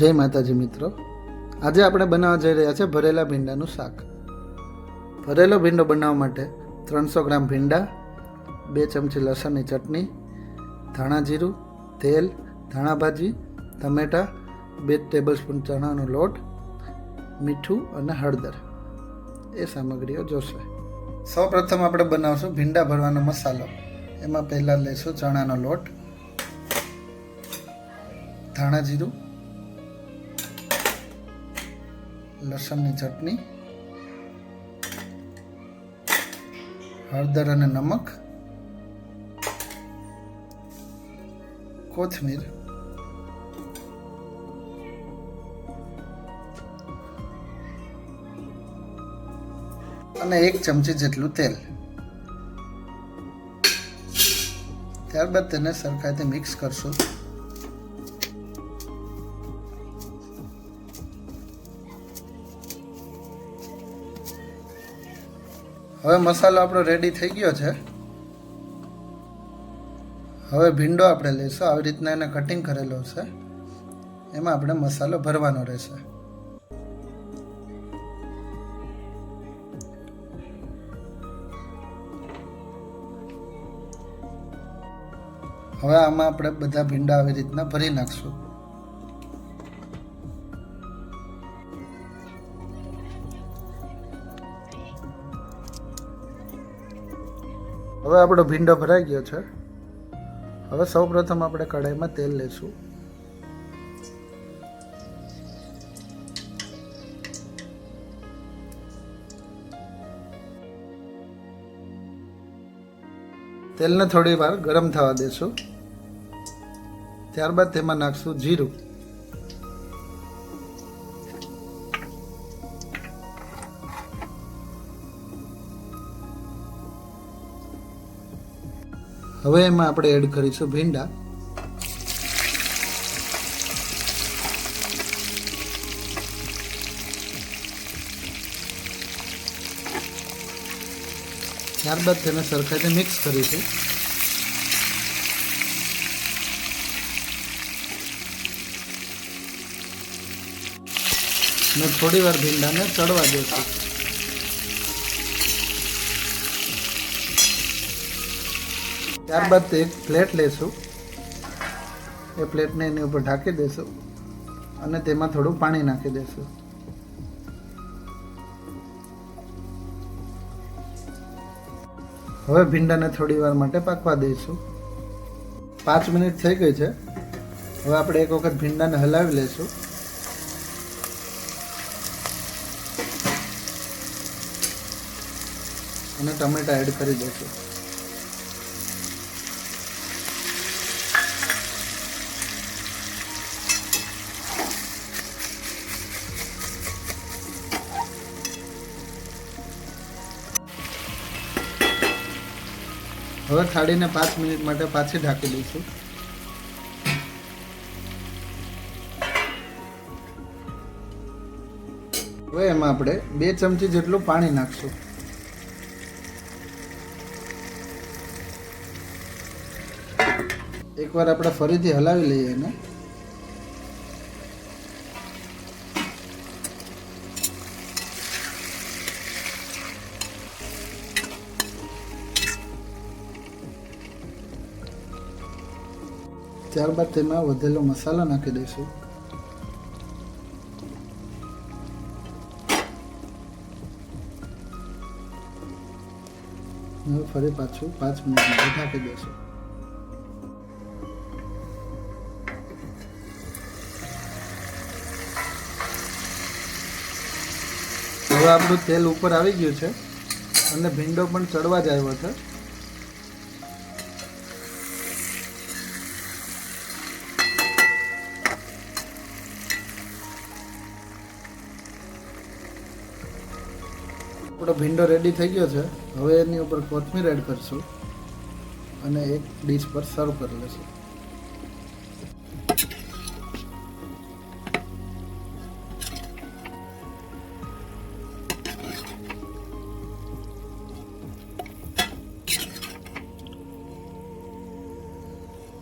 જય માતાજી મિત્રો, આજે આપણે બનાવવા જઈ રહ્યા છે ભરેલા ભીંડાનું શાક. ભરેલો ભીંડો બનાવવા માટે 300 ગ્રામ ભીંડા, 2 ચમચી લસણની ચટણી, ધાણા જીરું, તેલ, ધાણા ભાજી, ટમેટાં, 2 ટેબલસ્પૂન ચણાનો લોટ, મીઠું અને હળદર એ સામગ્રીઓ જોશે. સૌપ્રથમ આપણે બનાવશું ભીંડા ભરવાનો મસાલો. એમાં પહેલાં લઈશું ચણાનો લોટ, ધાણા જીરું, લસણની ચટણી, હળદર અને નમક, કોથમીર, અને 1 ચમચી જેટલું તેલ. ત્યારબાદ તેને સરખાઈથી મિક્સ કરશું. હવે મસાલો આપણો રેડી થઈ ગયો છે. હવે ભીંડો આપણે લઈશું. આવી રીતના એને કટિંગ કરેલો છે. એમાં આપણે મસાલો ભરવાનો રહેશે. હવે આમાં આપણે બધા ભીંડા આવી રીતના ભરી નાખશું. હવે આપણો ભીંડો ભરાઈ ગયો છે. હવે સૌપ્રથમ આપણે કઢાઈમાં તેલ લઈશું. તેલને થોડી વાર ગરમ થવા દેશું. ત્યારબાદ તેમાં નાખશું જીરું, હવે એમાં આપણે એડ કરીશું ભીંડા. ત્યારબાદ તેને સરખાઈથી મિક્સ કરીશું. અને થોડી વાર ભીંડાને ચડવા દઈશું. ત્યારબાદ એક પ્લેટ લેશું. એ પ્લેટને એની ઉપર ઢાંકી દઈશું અને તેમાં થોડું પાણી નાખી દઈશું. હવે ભીંડાને થોડી વાર માટે પાકવા દઈશું. 5 મિનિટ થઈ ગઈ છે. હવે આપણે એક વખત ભીંડાને હલાવી લઈશું. અને ટમેટા એડ કરી દઈશું. હવે થાળીને 5 મિનિટ માટે પાછી ઢાંકી દઈશું. હવે એમાં આપણે 2 ચમચી જેટલું પાણી નાખશું. એકવાર આપણે ફરીથી હલાવી લઈએ એને. ત્યારબાદ તેમાં વધેલો મસાલો નાખી દઈશું. હવે ફરી પાછું 5 મિનિટ માટે ઢાંકી દઈશું. હવે આપણું તેલ ઉપર આવી ગયું છે અને ભીંડો પણ ચડવા જ આવ્યો છે. આપણો ભીંડો રેડી થઈ ગયો છે. હવે એની ઉપર કોથમીર એડ કરીશું અને એક ડીશ પર સર્વ કરી લઈશું.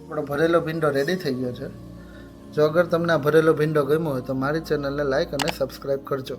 આપણો ભરેલો ભીંડો રેડી થઈ ગયો છે. જો અગર તમને આ ભરેલો ભીંડો ગમ્યો હોય તો મારી ચેનલને લાઈક અને સબસ્ક્રાઈબ કરજો.